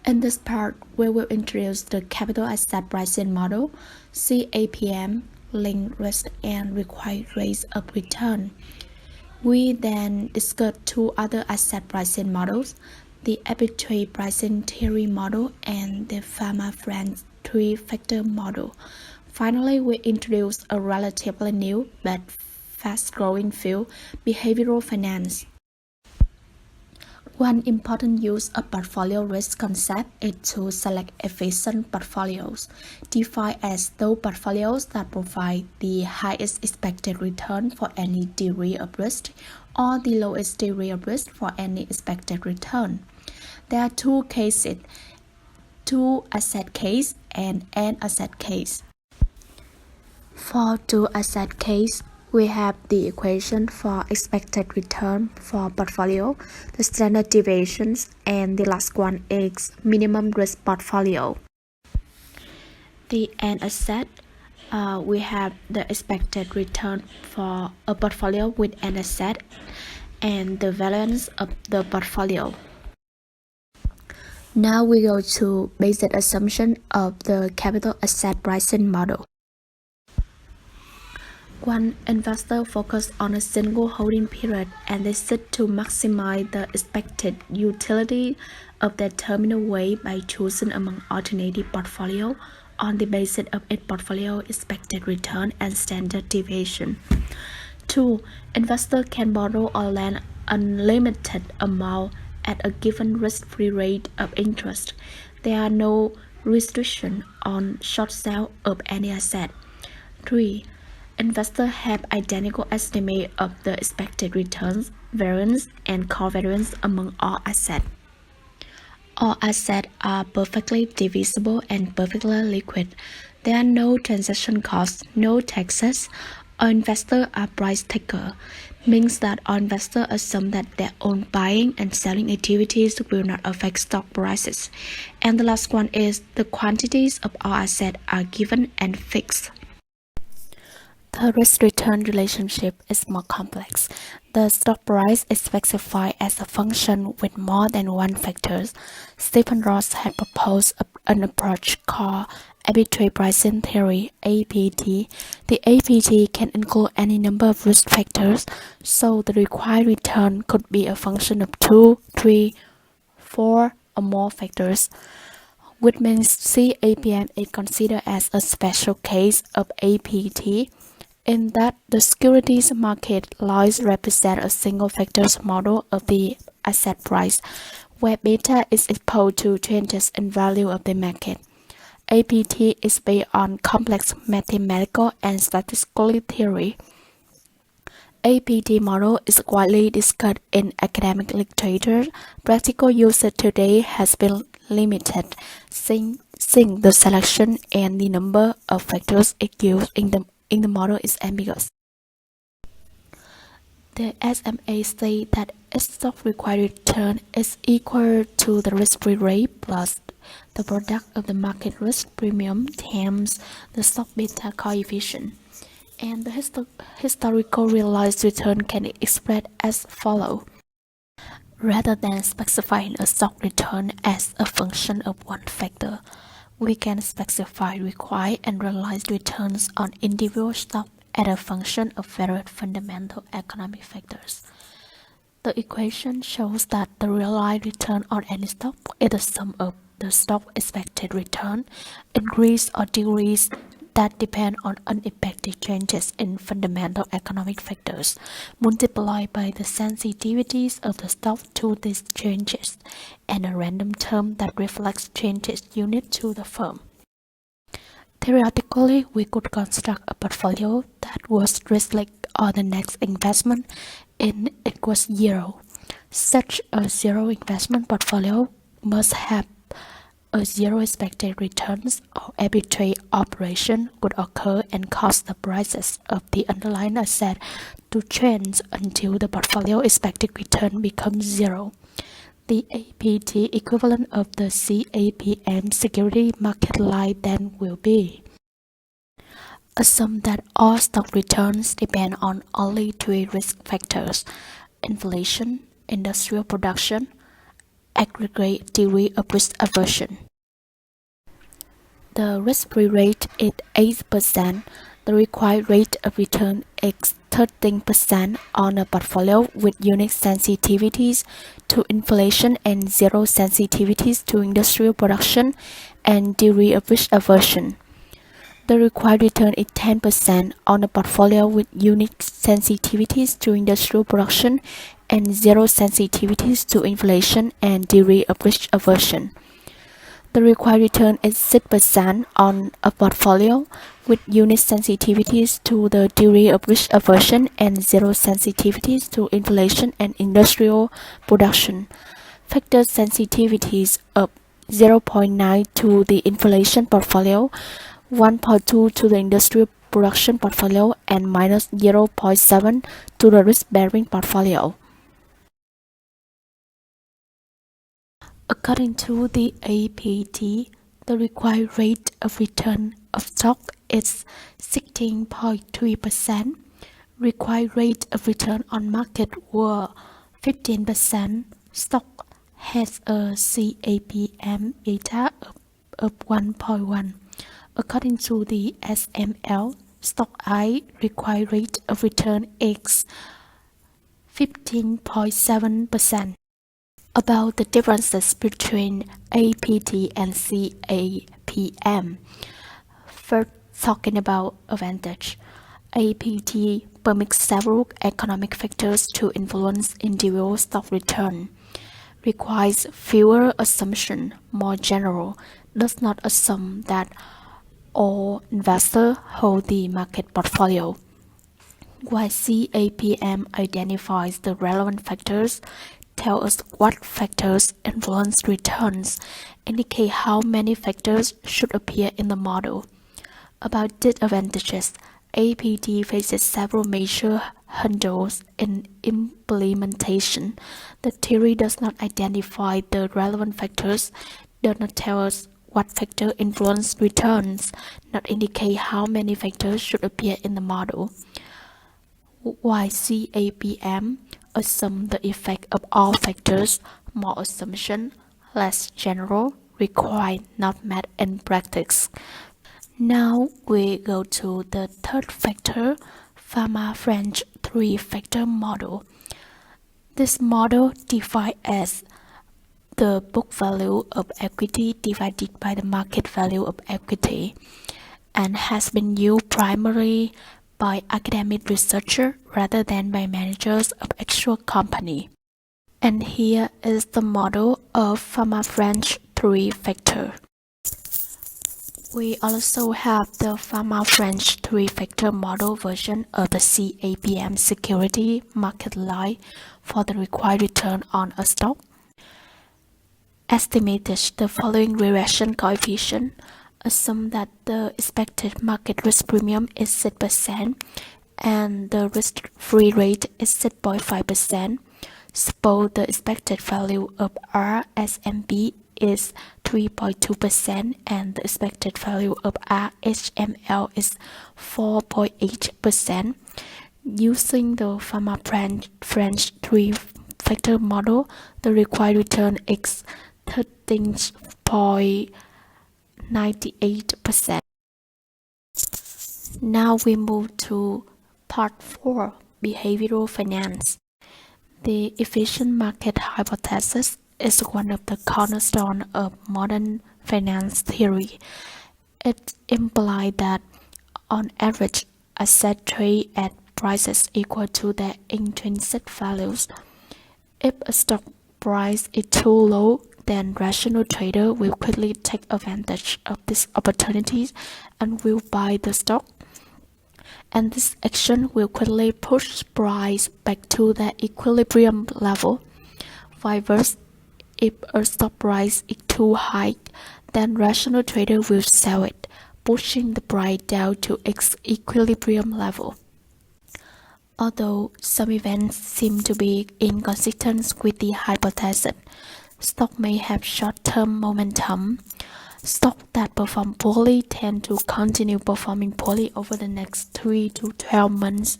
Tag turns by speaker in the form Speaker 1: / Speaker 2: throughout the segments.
Speaker 1: In this part, we will introduce the capital asset pricing model, CAPM, linked risk and required rates of return. We then discuss two other asset pricing models, the arbitrary pricing theory model and the Fama-Franz three-factor model. Finally, we introduce a relatively new but fast-growing field, behavioral finance. One important use of portfolio risk concept is to select efficient portfolios, defined as those portfolios that provide the highest expected return for any degree of risk or the lowest degree of risk for any expected return. There are two cases, two asset case and an asset case. For two asset case, we have the equation for expected return for portfolio, the standard deviations, and the last one is minimum risk portfolio. The N asset, we have the expected return for a portfolio with an asset and the variance of the portfolio. Now we go to basic assumption of the capital asset pricing model. One, investor focus on a single holding period and they seek to maximize the expected utility of their terminal weight by choosing among alternative portfolio on the basis of its portfolio expected return and standard deviation. 2. Investor can borrow or lend unlimited amount at a given risk-free rate of interest. There are no restrictions on short sale of any asset. 3. Investors have identical estimate of the expected returns, variance, and covariance among all assets. All assets are perfectly divisible and perfectly liquid. There are no transaction costs, no taxes. All investors are price takers, means that all investors assume that their own buying and selling activities will not affect stock prices. And the last one is the quantities of all assets are given and fixed. The risk-return relationship is more complex. The stock price is specified as a function with more than one factor. Stephen Ross had proposed an approach called arbitrary pricing theory (APT). The APT can include any number of risk factors, so the required return could be a function of 2, 3, 4, or more factors, which means CAPM is considered as a special case of APT. In that the securities market lies represent a single factors model of the asset price, where beta is exposed to changes in value of the market. APT is based on complex mathematical and statistical theory. APT model is widely discussed in academic literature. Practical usage today has been limited, since the selection and the number of factors it used in the model is ambiguous. The SMA states that its stock required return is equal to the risk-free rate plus the product of the market risk premium times the stock beta coefficient. And the historical realized return can be expressed as follows. Rather than specifying a stock return as a function of one factor, we can specify required and realized returns on individual stock as a function of various fundamental economic factors. The equation shows that the realized return on any stock is the sum of the stock expected return, increase or decrease that depend on unexpected changes in fundamental economic factors, multiplied by the sensitivities of the stock to these changes, and a random term that reflects changes unique to the firm. Theoretically, we could construct a portfolio that was risk-like or the next investment in equals zero. Such a zero investment portfolio must have a zero expected returns or arbitrary operation could occur and cause the prices of the underlying asset to change until the portfolio expected return becomes zero. The APT equivalent of the CAPM security market line then will be. Assume that all stock returns depend on only three risk factors: inflation, industrial production, aggregate degree of risk aversion. The risk-free rate is 8%. The required rate of return is 13% on a portfolio with unique sensitivities to inflation and zero sensitivities to industrial production and degree of risk aversion. The required return is 10% on a portfolio with unique sensitivities to industrial production and zero sensitivities to inflation and degree of risk aversion. The required return is 6% on a portfolio with unique sensitivities to the degree of risk aversion and zero sensitivities to inflation and industrial production. Factor sensitivities of 0.9 to the inflation portfolio, 1.2 to the industrial production portfolio, and minus 0.7 to the risk-bearing portfolio. According to the APT, the required rate of return of stock is 16.3%. Required rate of return on market were 15%. Stock has a CAPM beta of 1.1. According to the SML, stock I required rate of return is 15.7%. About the differences between APT and CAPM. First, talking about advantage. APT permits several economic factors to influence individual stock return. Requires fewer assumptions, more general, does not assume that all investors hold the market portfolio. While CAPM identifies the relevant factors, tell us what factors influence returns, indicate how many factors should appear in the model. About disadvantages, APT faces several major hurdles in implementation. The theory does not identify the relevant factors, does not tell us what factor influence returns, not indicate how many factors should appear in the model. While CAPM assume the effect of all factors, more assumption, less general, required, not met in practice. Now we go to the third factor, Fama-French three-factor model. This model defined as the book value of equity divided by the market value of equity and has been used primarily by academic researchers rather than by managers of actual company. And here is the model of Fama-French three-factor. We also have the Fama-French three-factor model version of the CAPM security market line for the required return on a stock. Estimated the following regression coefficient. Assume that the expected market risk premium is 6% and the risk-free rate is 6.5%. Suppose the expected value of RSMB is 3.2% and the expected value of RHML is 4.8%. Using the Fama-French three-factor model, the required return is 13.98%. Now we move to part 4, behavioral finance. The efficient market hypothesis is one of the cornerstones of modern finance theory. It implies that on average, assets trade at prices equal to their intrinsic values. If a stock price is too low, then rational trader will quickly take advantage of these opportunities and will buy the stock. And this action will quickly push price back to the equilibrium level. Vice versa, if a stock price is too high, then rational trader will sell it, pushing the price down to its equilibrium level. Although some events seem to be inconsistent with the hypothesis, stock may have short-term momentum. Stocks that perform poorly tend to continue performing poorly over the next 3 to 12 months.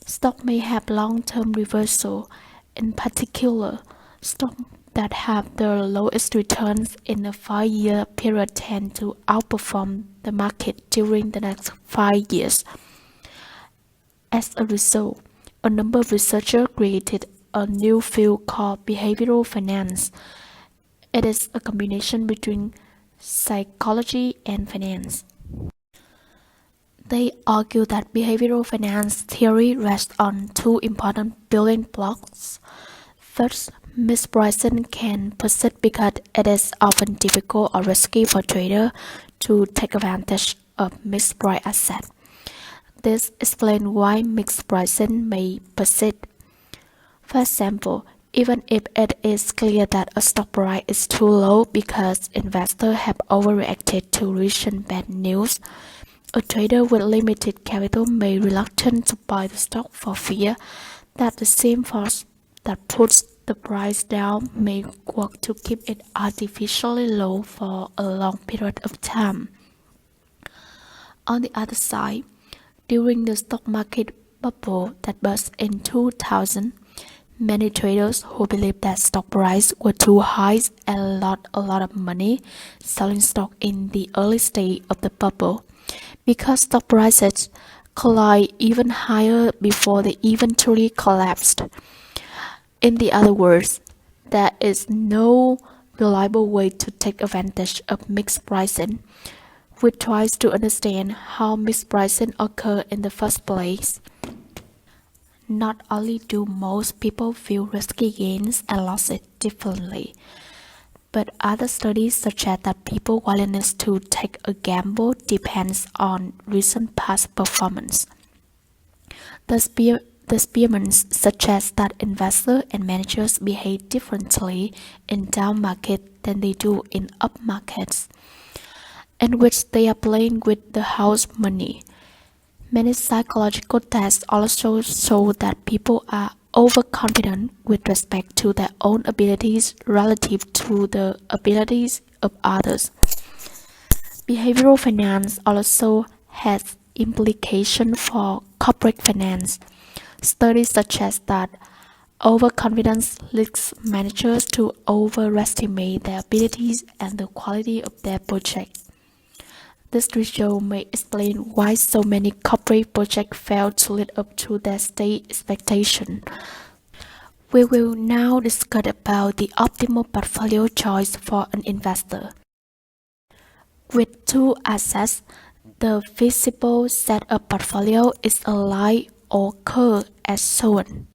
Speaker 1: Stock may have long-term reversal. In particular, stocks that have the lowest returns in a 5-year period tend to outperform the market during the next 5 years. As a result, a number of researchers created a new field called behavioral finance. It is a combination between psychology and finance. They argue that behavioral finance theory rests on two important building blocks. First, mispricing can persist because it is often difficult or risky for traders to take advantage of mispriced assets. This explains why mispricing may persist. For example, even if it is clear that a stock price is too low because investors have overreacted to recent bad news, a trader with limited capital may be reluctant to buy the stock for fear that the same force that puts the price down may work to keep it artificially low for a long period of time. On the other side, during the stock market bubble that burst in 2000, many traders who believed that stock prices were too high and lost a lot of money selling stock in the early stage of the bubble, because stock prices collide even higher before they eventually collapsed. In other words, there is no reliable way to take advantage of mispricing. We try to understand how mispricing occurs in the first place. Not only do most people view risky gains and losses differently, but other studies suggest that people's willingness to take a gamble depends on recent past performance. The experiments suggest that investors and managers behave differently in down markets than they do in up markets, in which they are playing with the house money. Many psychological tests also show that people are overconfident with respect to their own abilities relative to the abilities of others. Behavioral finance also has implications for corporate finance. Studies suggest that overconfidence leads managers to overestimate their abilities and the quality of their projects. This result may explain why so many corporate projects fail to live up to their stated expectations. We will now discuss about the optimal portfolio choice for an investor. With two assets, the feasible setup portfolio is a line or curve as shown.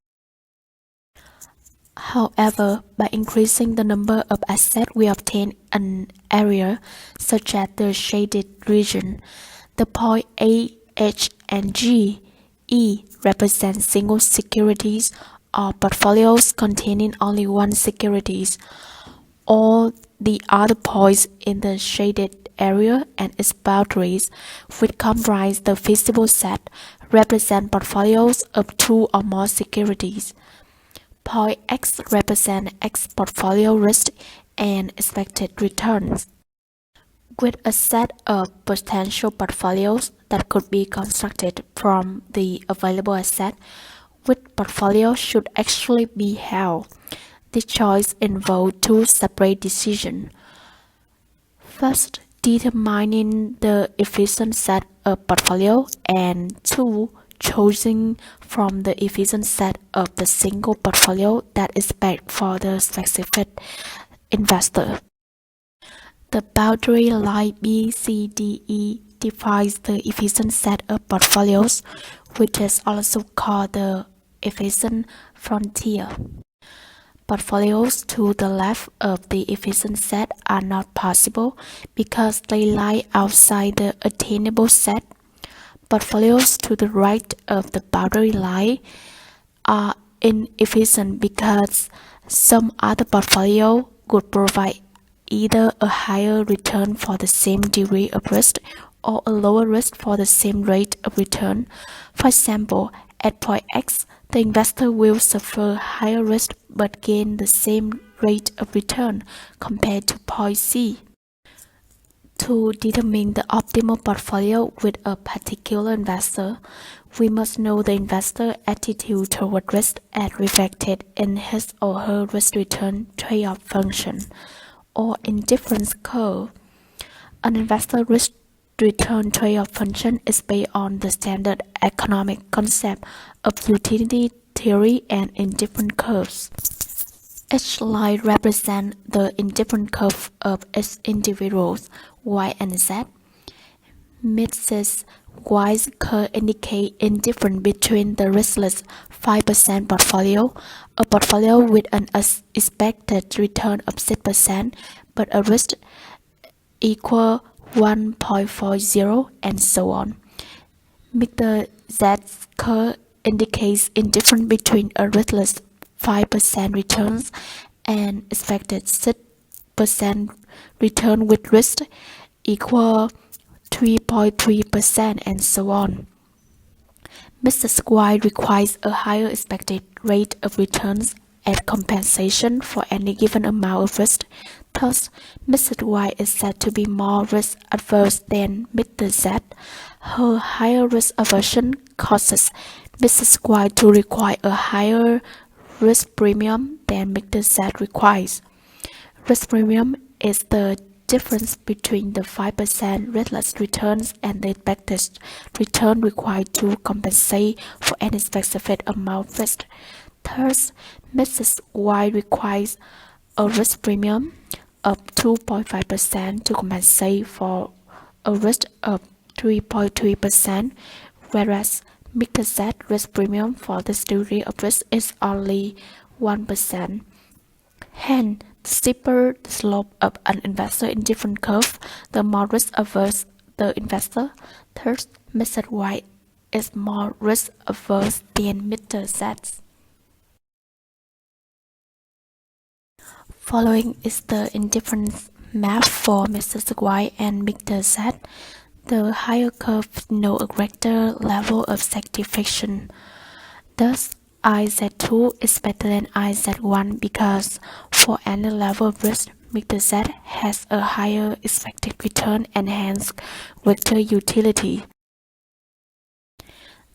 Speaker 1: However, by increasing the number of assets, we obtain an area such as the shaded region. The point A, H, and G, E represent single securities or portfolios containing only one securities. All the other points in the shaded area and its boundaries, which comprise the feasible set, represent portfolios of two or more securities. Point X represents X portfolio risk and expected returns. With a set of potential portfolios that could be constructed from the available asset, which portfolio should actually be held? The choice involves two separate decisions. First, determining the efficient set of portfolio, and two, choosing from the efficient set of the single portfolio that is best for the specific investor. The boundary line BCDE defines the efficient set of portfolios, which is also called the efficient frontier. Portfolios to the left of the efficient set are not possible because they lie outside the attainable set. Portfolios to the right of the boundary line are inefficient because some other portfolio could provide either a higher return for the same degree of risk or a lower risk for the same rate of return. For example, at point X, the investor will suffer higher risk but gain the same rate of return compared to point C. To determine the optimal portfolio with a particular investor, we must know the investor attitude toward risk as reflected in his or her risk-return trade-off function, or indifference curve. An investor risk-return trade-off function is based on the standard economic concept of utility theory and indifference curves. Each line represents the indifference curve of its individuals, Y and Z. Mrs. Y's curve indicates indifference between the riskless 5% portfolio, a portfolio with an expected return of 6%, but a risk equal 1.40, and so on. Mr. Z's curve indicates indifference between a riskless 5% returns and expected 6% return with risk equal 3.3%, and so on. Mrs. Y requires a higher expected rate of returns as compensation for any given amount of risk. Thus, Mrs. Y is said to be more risk adverse than Mr. Z. Her higher risk aversion causes Mrs. Y to require a higher risk premium than Mr. Z requires. Risk premium is the difference between the 5% riskless returns and the expected return required to compensate for any specific amount of risk. Thus, Mrs. Y requires a risk premium of 2.5% to compensate for a risk of 3.3%, whereas Mr. Z risk premium for this degree of risk is only 1%. Hence, the steeper the slope of an investor indifference curve, the more risk averse the investor. Thus, Mr. Y is more risk averse than Mr. Z. Following is the indifference map for Mrs. Y and Mr. Z. The higher curves know a greater level of satisfaction. Thus, IZ2 is better than IZ1 because for any level of risk, Mr. Z has a higher expected return and hence greater utility.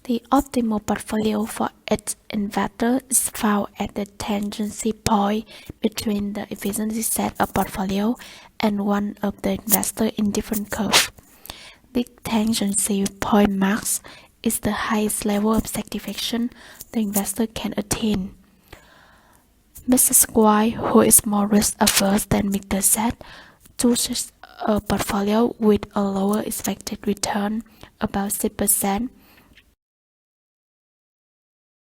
Speaker 1: The optimal portfolio for each investor is found at the tangency point between the efficiency set of portfolio and one of the investor indifference curve. The tangency point marks is the highest level of satisfaction the investor can attain. Mrs. Y, who is more risk averse than Mr. Z, chooses a portfolio with a lower expected return, about 6%,